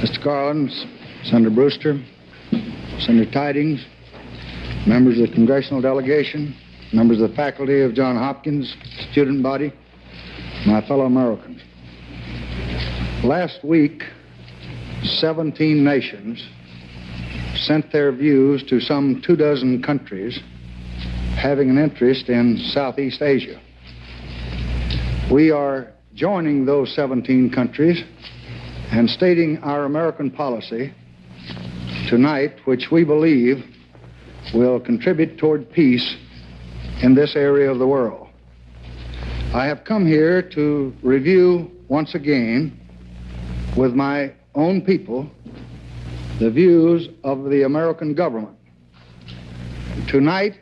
Mr. Garland, Senator Brewster, Senator Tidings, members of the congressional delegation, members of the faculty of Johns Hopkins student body, my fellow Americans. Last week, 17 nations sent their views to some 24 countries having an interest in Southeast Asia. We are joining those 17 countries and stating our American policy tonight, which we believe will contribute toward peace in this area of the world. I have come here to review once again with my own people the views of the American government. Tonight,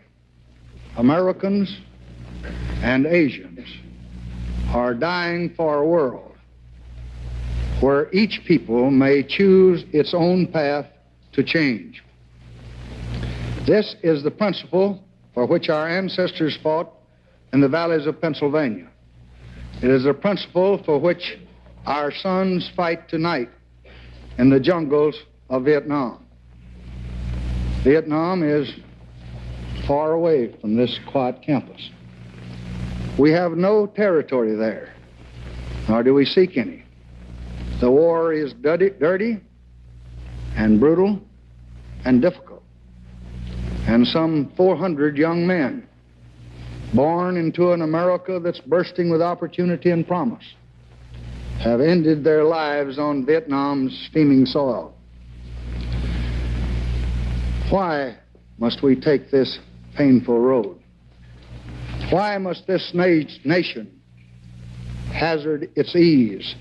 Americans and Asians are dying for a world where each people may choose its own path to change. This is the principle for which our ancestors fought in the valleys of Pennsylvania. It is a principle for which our sons fight tonight in the jungles of Vietnam. Vietnam is far away from this quiet campus. We have no territory there, nor do we seek any. The war is dirty and brutal and difficult. And some 400 young men, born into an America that's bursting with opportunity and promise, have ended their lives on Vietnam's steaming soil. Why must we take this painful road? Why must this nation hazard its ease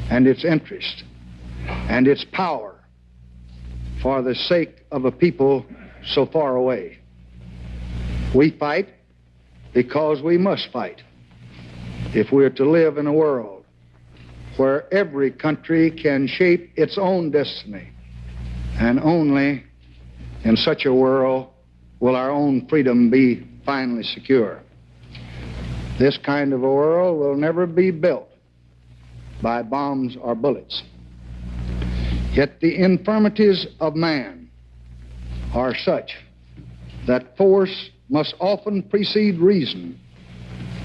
and its interest and its power for the sake of a people so far away? We fight because we must fight if we're to live in a world where every country can shape its own destiny, and only in such a world will our own freedom be finally secure. This kind of a world will never be built by bombs or bullets. Yet the infirmities of man are such that force must often precede reason,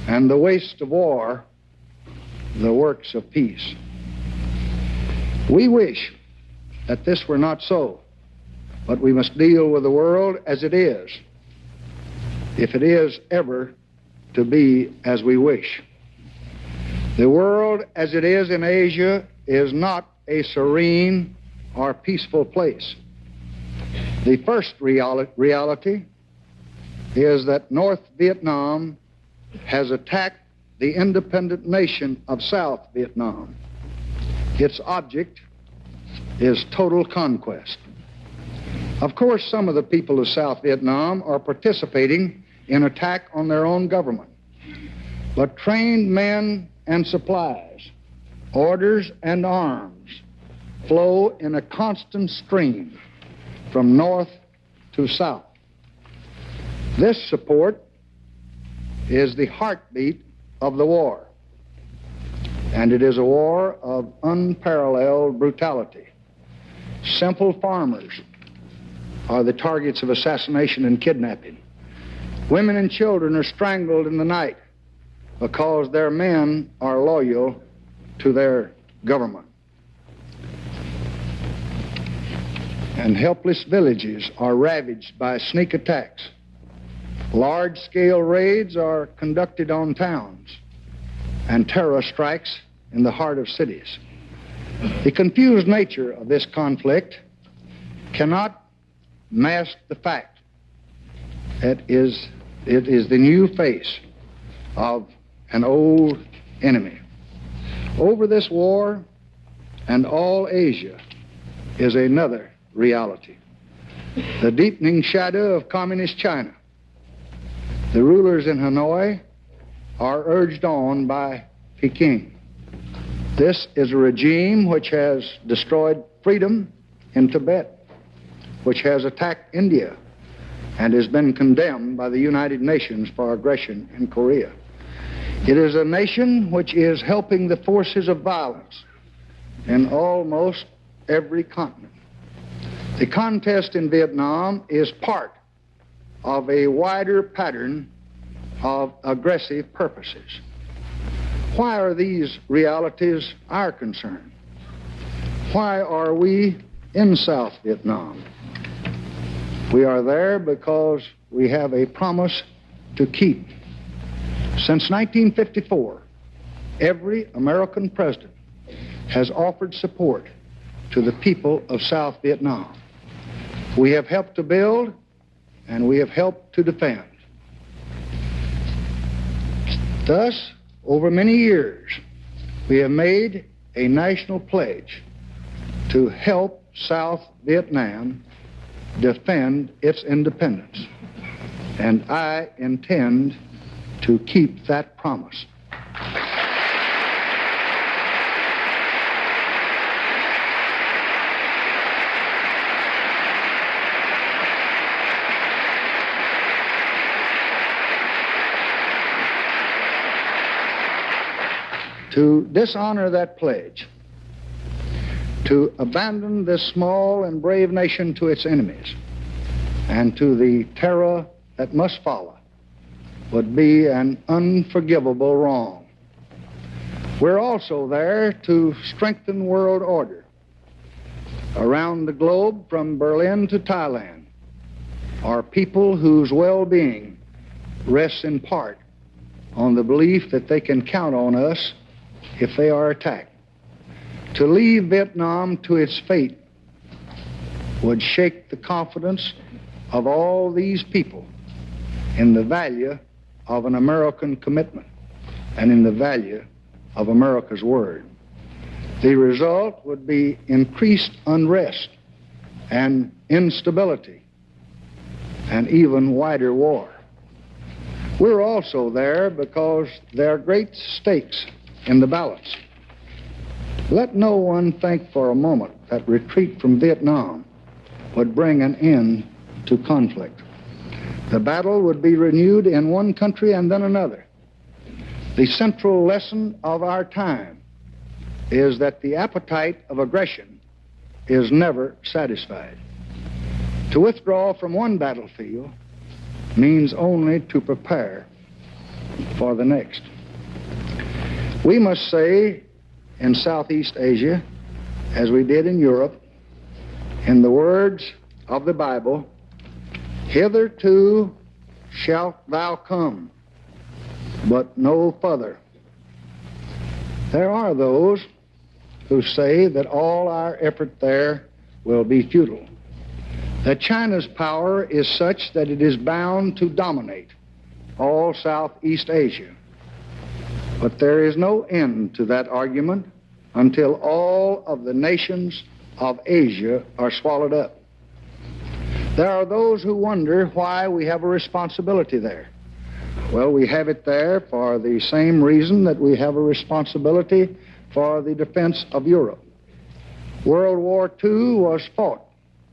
and the waste of war the works of peace. We wish that this were not so, but we must deal with the world as it is, if it is ever to be as we wish. The world as it is in Asia is not a serene or peaceful place. The first reality is that North Vietnam has attacked the independent nation of South Vietnam. Its object is total conquest. Of course, some of the people of South Vietnam are participating in attack on their own government, but trained men and supplies, orders and arms flow in a constant stream from north to south. This support is the heartbeat of the war, and it is a war of unparalleled brutality. Simple farmers are the targets of assassination and kidnapping. Women and children are strangled in the night because their men are loyal to their government. And helpless villages are ravaged by sneak attacks. Large-scale raids are conducted on towns, and terror strikes in the heart of cities. The confused nature of this conflict cannot mask the fact that it is the new face of an old enemy. Over this war and all Asia is another reality: the deepening shadow of communist China. The rulers in Hanoi are urged on by Peking. This is a regime which has destroyed freedom in Tibet, which has attacked India, and has been condemned by the United Nations for aggression in Korea. It is a nation which is helping the forces of violence in almost every continent. The contest in Vietnam is part of a wider pattern of aggressive purposes. Why are these realities our concern? Why are we in South Vietnam? We are there because we have a promise to keep. Since 1954, every American president has offered support to the people of South Vietnam. We have helped to build and we have helped to defend. Thus, over many years, we have made a national pledge to help South Vietnam defend its independence. And I intend to keep that promise. To dishonor that pledge, to abandon this small and brave nation to its enemies, and to the terror that must follow, would be an unforgivable wrong. We're also there to strengthen world order. Around the globe, from Berlin to Thailand, are people whose well-being rests in part on the belief that they can count on us if they are attacked. To leave Vietnam to its fate would shake the confidence of all these people in the value of an American commitment and in the value of America's word. The result would be increased unrest and instability and even wider war. We're also there because there are great stakes in the balance. Let no one think for a moment that retreat from Vietnam would bring an end to conflict. The battle would be renewed in one country and then another. The central lesson of our time is that the appetite of aggression is never satisfied. To withdraw from one battlefield means only to prepare for the next. We must say in Southeast Asia, as we did in Europe, in the words of the Bible, "Hitherto shalt thou come, but no further." There are those who say that all our effort there will be futile, that China's power is such that it is bound to dominate all Southeast Asia. But there is no end to that argument until all of the nations of Asia are swallowed up. There are those who wonder why we have a responsibility there. Well, we have it there for the same reason that we have a responsibility for the defense of Europe. World War II was fought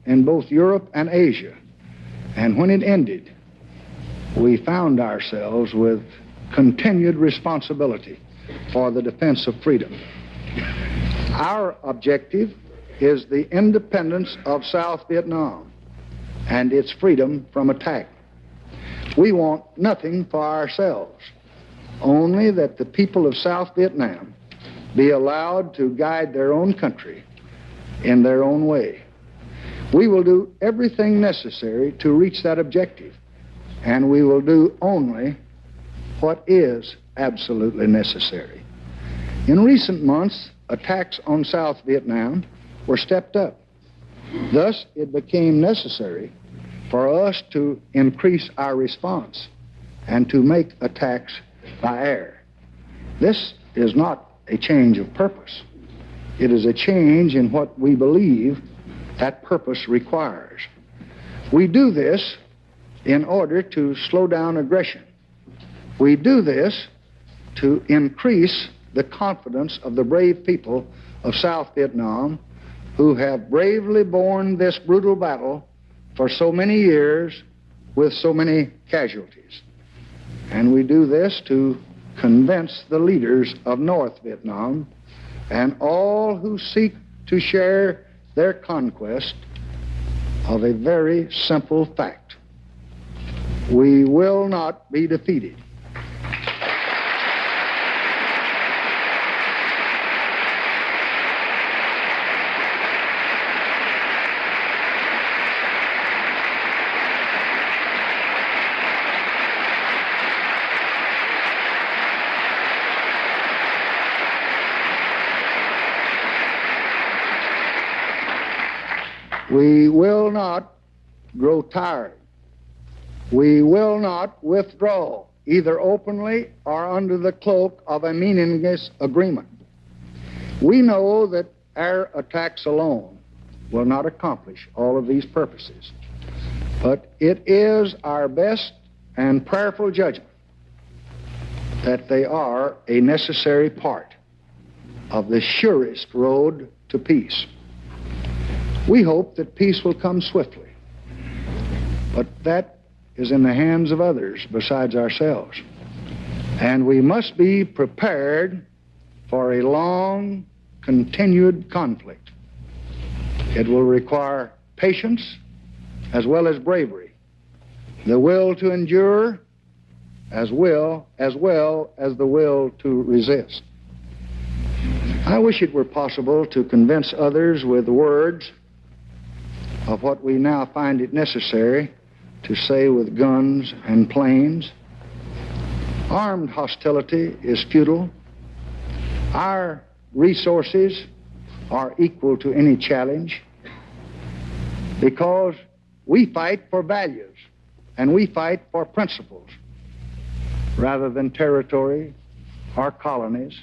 in both Europe and Asia, and when it ended, we found ourselves with continued responsibility for the defense of freedom. Our objective is the independence of South Vietnam and its freedom from attack. We want nothing for ourselves, only that the people of South Vietnam be allowed to guide their own country in their own way. We will do everything necessary to reach that objective, and we will do only what is absolutely necessary. In recent months, attacks on South Vietnam were stepped up. Thus, it became necessary for us to increase our response and to make attacks by air. This is not a change of purpose. It is a change in what we believe that purpose requires. We do this in order to slow down aggression. We do this to increase the confidence of the brave people of South Vietnam who have bravely borne this brutal battle for so many years with so many casualties. And we do this to convince the leaders of North Vietnam and all who seek to share their conquest of a very simple fact: we will not be defeated. We will not grow tired. We will not withdraw, either openly or under the cloak of a meaningless agreement. We know that our attacks alone will not accomplish all of these purposes, but it is our best and prayerful judgment that they are a necessary part of the surest road to peace. We hope that peace will come swiftly, but that is in the hands of others besides ourselves. And we must be prepared for a long, continued conflict. It will require patience as well as bravery, the will to endure as well as the will to resist. I wish it were possible to convince others with words of what we now find it necessary to say with guns and planes. Armed hostility is futile. Our resources are equal to any challenge because we fight for values and we fight for principles rather than territory or colonies.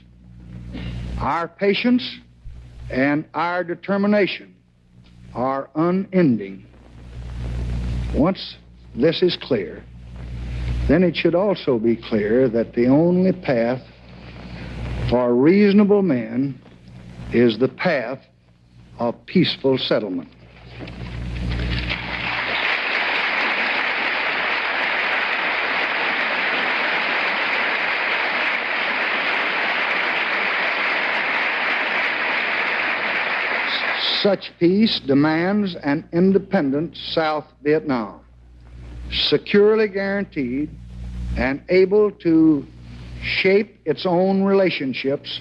Our patience and our determination are unending. Once this is clear, then it should also be clear that the only path for reasonable men is the path of peaceful settlement. Such peace demands an independent South Vietnam, securely guaranteed and able to shape its own relationships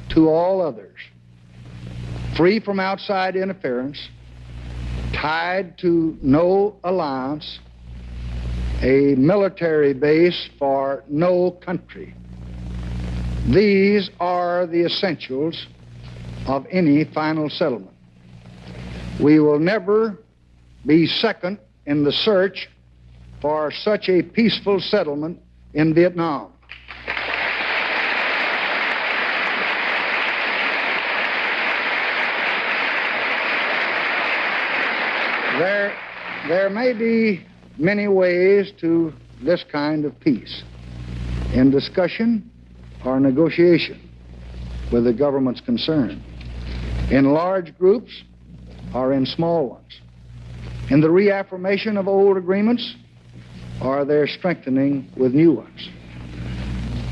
to all others, free from outside interference, tied to no alliance, a military base for no country. These are the essentials of any final settlement. We will never be second in the search for such a peaceful settlement in Vietnam. There may be many ways to this kind of peace, in discussion or negotiation with the governments concerned, in large groups or in small ones, in the reaffirmation of old agreements or their strengthening with new ones.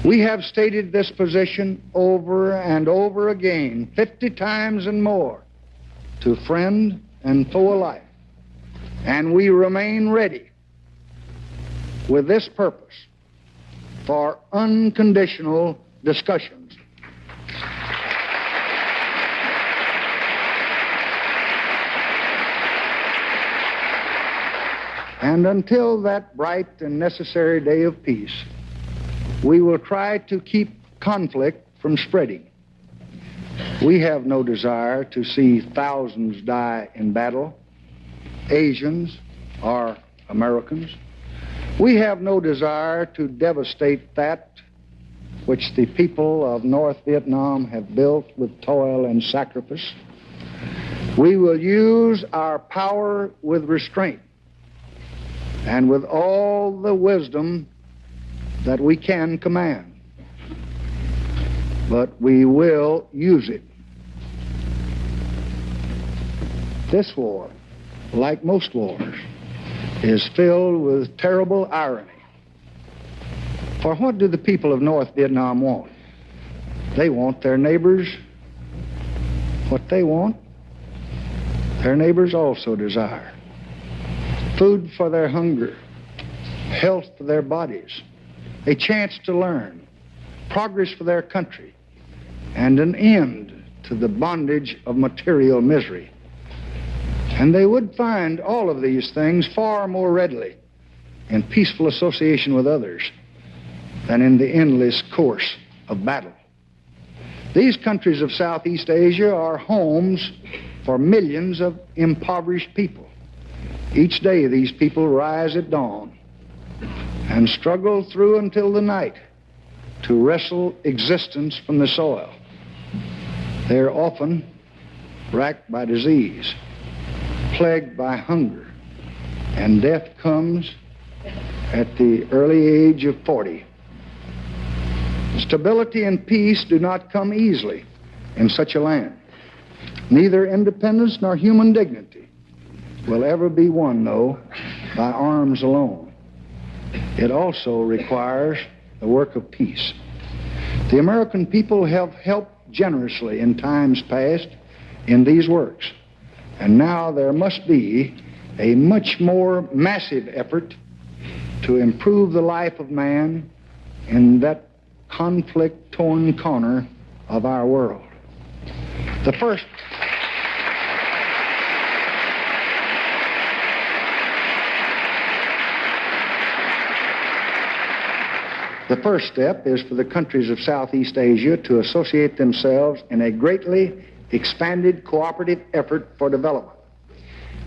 We have stated this position over and over again, 50 times and more, to friend and foe alike, and we remain ready with this purpose for unconditional discussions. And until that bright and necessary day of peace, we will try to keep conflict from spreading. We have no desire to see thousands die in battle, Asians or Americans. We have no desire to devastate that which the people of North Vietnam have built with toil and sacrifice. We will use our power with restraint and with all the wisdom that we can command. But we will use it. This war, like most wars, is filled with terrible irony. For what do the people of North Vietnam want? They want their neighbors what they want. their neighbors also desire. Food for their hunger, health for their bodies, a chance to learn, progress for their country, and an end to the bondage of material misery. And they would find all of these things far more readily in peaceful association with others than in the endless course of battle. These countries of Southeast Asia are homes for millions of impoverished people. Each day these people rise at dawn and struggle through until the night to wrestle existence from the soil. They are often racked by disease, plagued by hunger, and death comes at the early age of 40. Stability and peace do not come easily in such a land. Neither independence nor human dignity will ever be won, though, by arms alone. It also requires the work of peace. The American people have helped generously in times past in these works, and now there must be a much more massive effort to improve the life of man in that conflict-torn corner of our world. The first step is for the countries of Southeast Asia to associate themselves in a greatly expanded cooperative effort for development.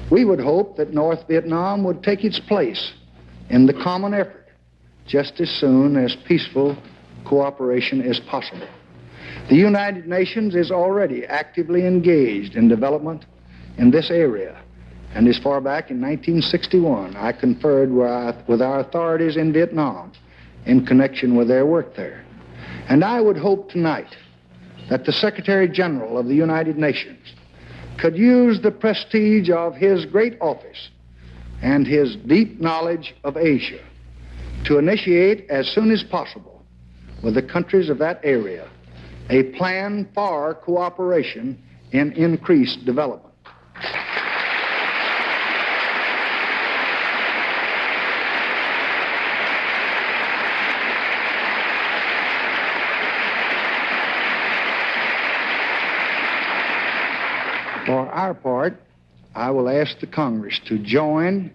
We would hope that North Vietnam would take its place in the common effort just as soon as peaceful cooperation is possible. The United Nations is already actively engaged in development in this area, and as far back in 1961, I conferred with our authorities in Vietnam in connection with their work there. And I would hope tonight that the Secretary General of the United Nations could use the prestige of his great office and his deep knowledge of Asia to initiate as soon as possible with the countries of that area a plan for cooperation in increased development. For our part, I will ask the Congress to join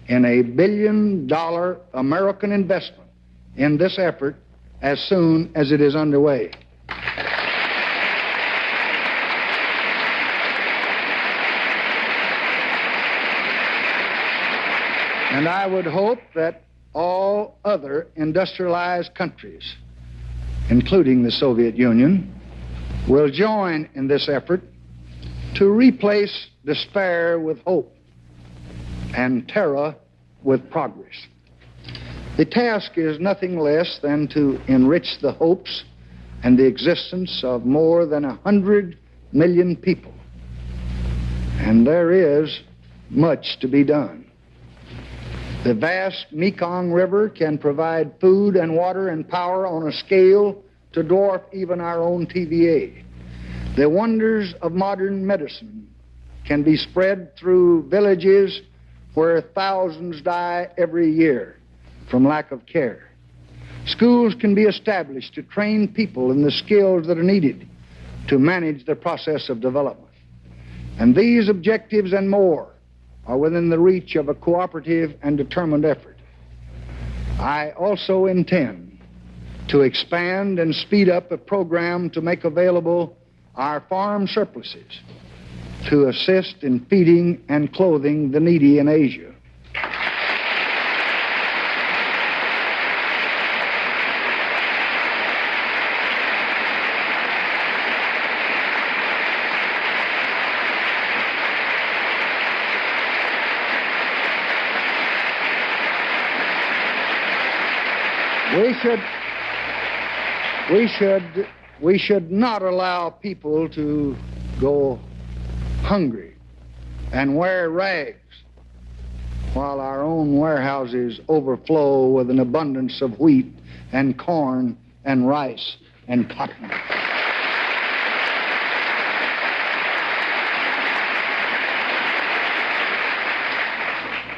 in a $1 billion American investment in this effort as soon as it is underway. And I would hope that all other industrialized countries, including the Soviet Union, will join in this effort to replace despair with hope and terror with progress. The task is nothing less than to enrich the hopes and the existence of more than 100 million people. And there is much to be done. The vast Mekong River can provide food and water and power on a scale to dwarf even our own TVA. The wonders of modern medicine can be spread through villages where thousands die every year from lack of care. Schools can be established to train people in the skills that are needed to manage the process of development. And these objectives and more are within the reach of a cooperative and determined effort. I also intend to expand and speed up a program to make available our farm surpluses to assist in feeding and clothing the needy in Asia. We should not allow people to go hungry and wear rags while our own warehouses overflow with an abundance of wheat and corn and rice and cotton.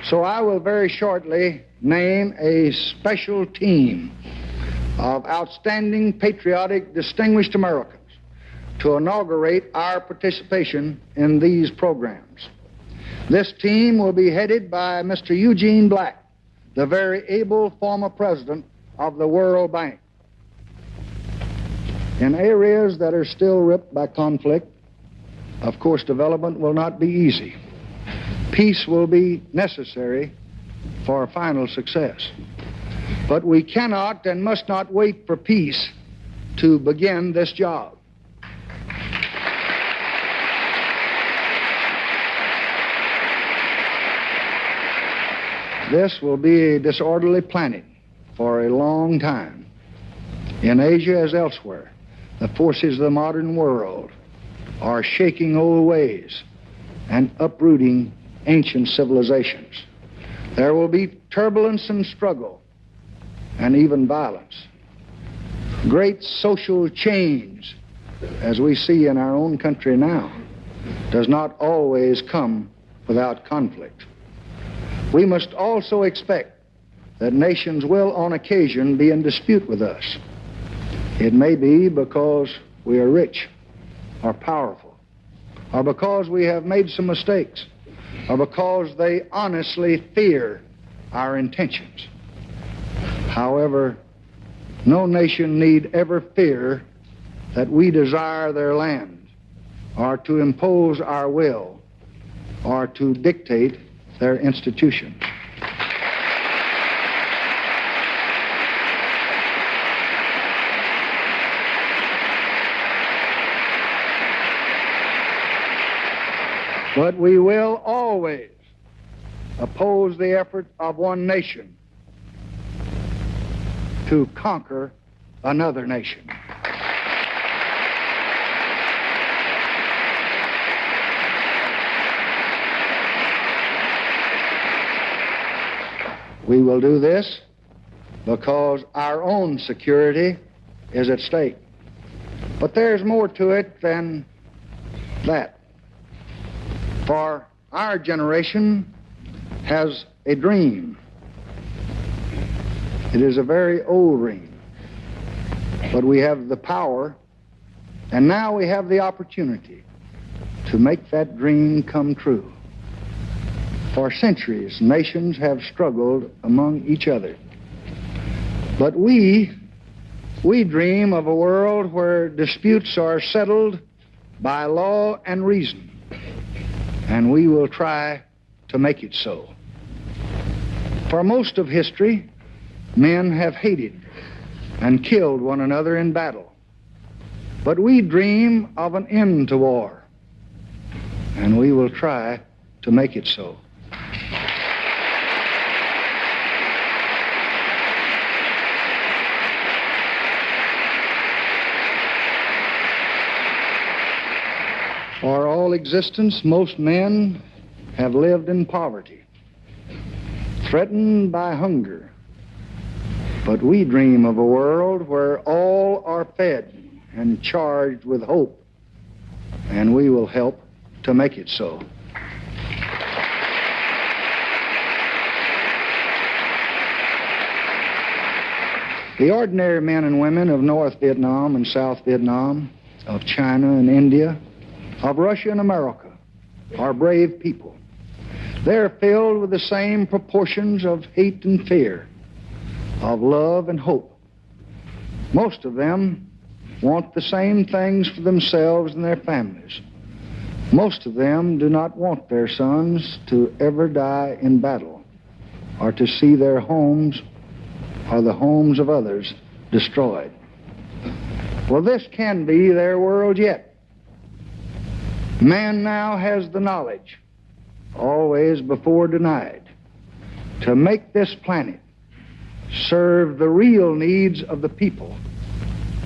So I will very shortly name a special team of outstanding, patriotic, distinguished Americans to inaugurate our participation in these programs. This team will be headed by Mr. Eugene Black, the very able former president of the World Bank. In areas that are still ripped by conflict, of course, development will not be easy. Peace will be necessary for final success. But we cannot and must not wait for peace to begin this job. This will be a disorderly planet for a long time. In Asia as elsewhere, the forces of the modern world are shaking old ways and uprooting ancient civilizations. There will be turbulence and struggle and even violence. Great social change, as we see in our own country now, does not always come without conflict. We must also expect that nations will on occasion be in dispute with us. It may be because we are rich or powerful, or because we have made some mistakes, or because they honestly fear our intentions. However, no nation need ever fear that we desire their land, or to impose our will, or to dictate their institutions. But we will always oppose the effort of one nation to conquer another nation. We will do this because our own security is at stake. But there's more to it than that. For our generation has a dream. It is a very old dream. But we have the power, and now we have the opportunity to make that dream come true. For centuries, nations have struggled among each other. But we dream of a world where disputes are settled by law and reason, and we will try to make it so. For most of history, men have hated and killed one another in battle. But we dream of an end to war, and we will try to make it so. For all existence, most men have lived in poverty, threatened by hunger. But we dream of a world where all are fed and charged with hope, and we will help to make it so. The ordinary men and women of North Vietnam and South Vietnam, of China and India, of Russia and America, are brave people. They're filled with the same proportions of hate and fear, of love and hope. Most of them want the same things for themselves and their families. Most of them do not want their sons to ever die in battle, or to see their homes or the homes of others destroyed. Well, this can be their world yet. Man now has the knowledge, always before denied, to make this planet serve the real needs of the people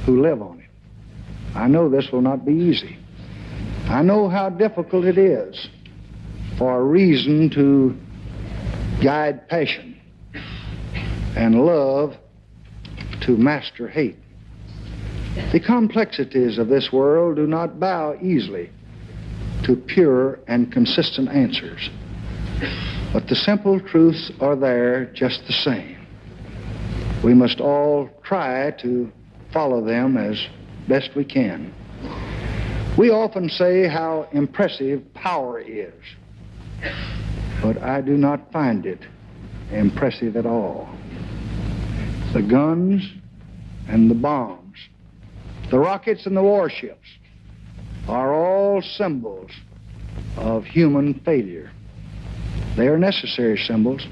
who live on it. I know this will not be easy. I know how difficult it is for reason to guide passion and love to master hate. The complexities of this world do not bow easily to pure and consistent answers. But the simple truths are there just the same. We must all try to follow them as best we can. We often say how impressive power is, but I do not find it impressive at all. The guns and the bombs, the rockets and the warships are all symbols of human failure. They are necessary symbols.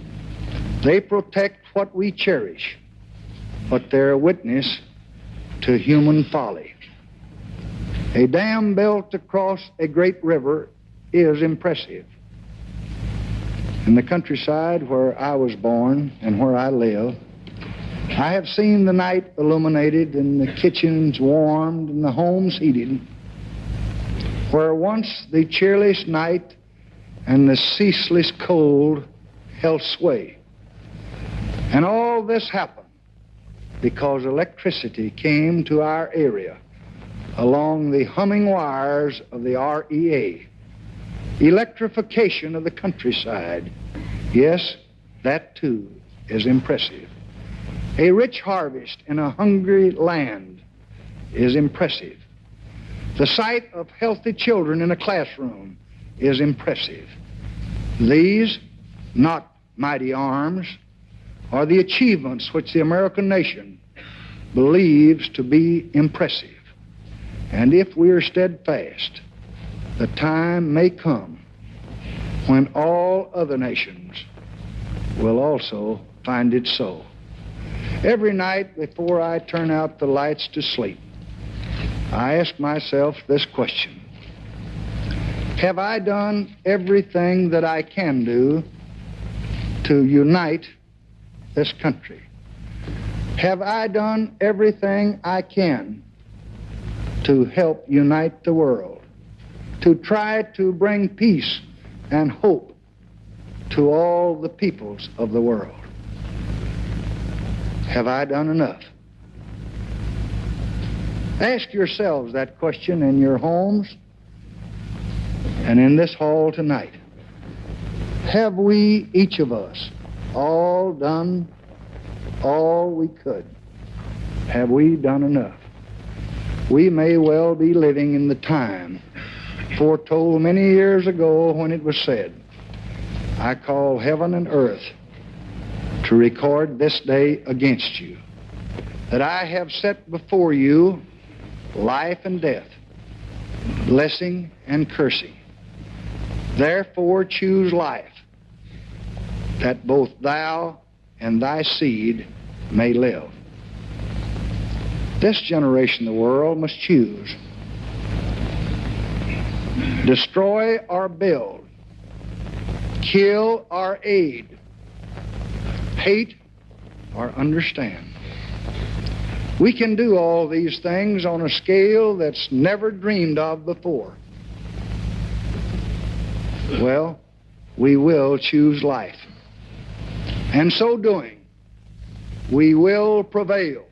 They protect what we cherish, but they're a witness to human folly. A dam built across a great river is impressive. In the countryside where I was born and where I live, I have seen the night illuminated and the kitchens warmed and the homes heated, where once the cheerless night and the ceaseless cold held sway. And all this happened because electricity came to our area along the humming wires of the REA. Electrification of the countryside. Yes, that too is impressive. A rich harvest in a hungry land is impressive. The sight of healthy children in a classroom is impressive. These, not mighty arms, are the achievements which the American nation believes to be impressive. And if we are steadfast, the time may come when all other nations will also find it so. Every night before I turn out the lights to sleep, I ask myself this question: have I done everything that I can do to unite this country? Have I done everything I can to help unite the world, to try to bring peace and hope to all the peoples of the world? Have I done enough? Ask yourselves that question in your homes and in this hall tonight. Have we, each of us, all done all we could? Have we done enough? We may well be living in the time foretold many years ago when it was said, "I call heaven and earth to record this day against you, that I have set before you life and death, blessing and cursing. Therefore choose life, that both thou and thy seed may live." This generation of the world must choose. Destroy or build, kill or aid, hate or understand. We can do all these things on a scale that's never dreamed of before. Well, we will choose life. And so doing, we will prevail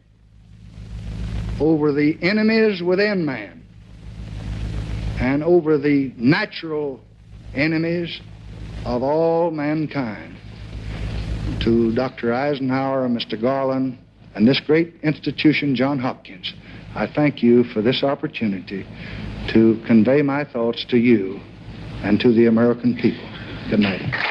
over the enemies within man and over the natural enemies of all mankind. To Dr. Eisenhower and Mr. Garland and this great institution, Johns Hopkins, I thank you for this opportunity to convey my thoughts to you and to the American people. Good night.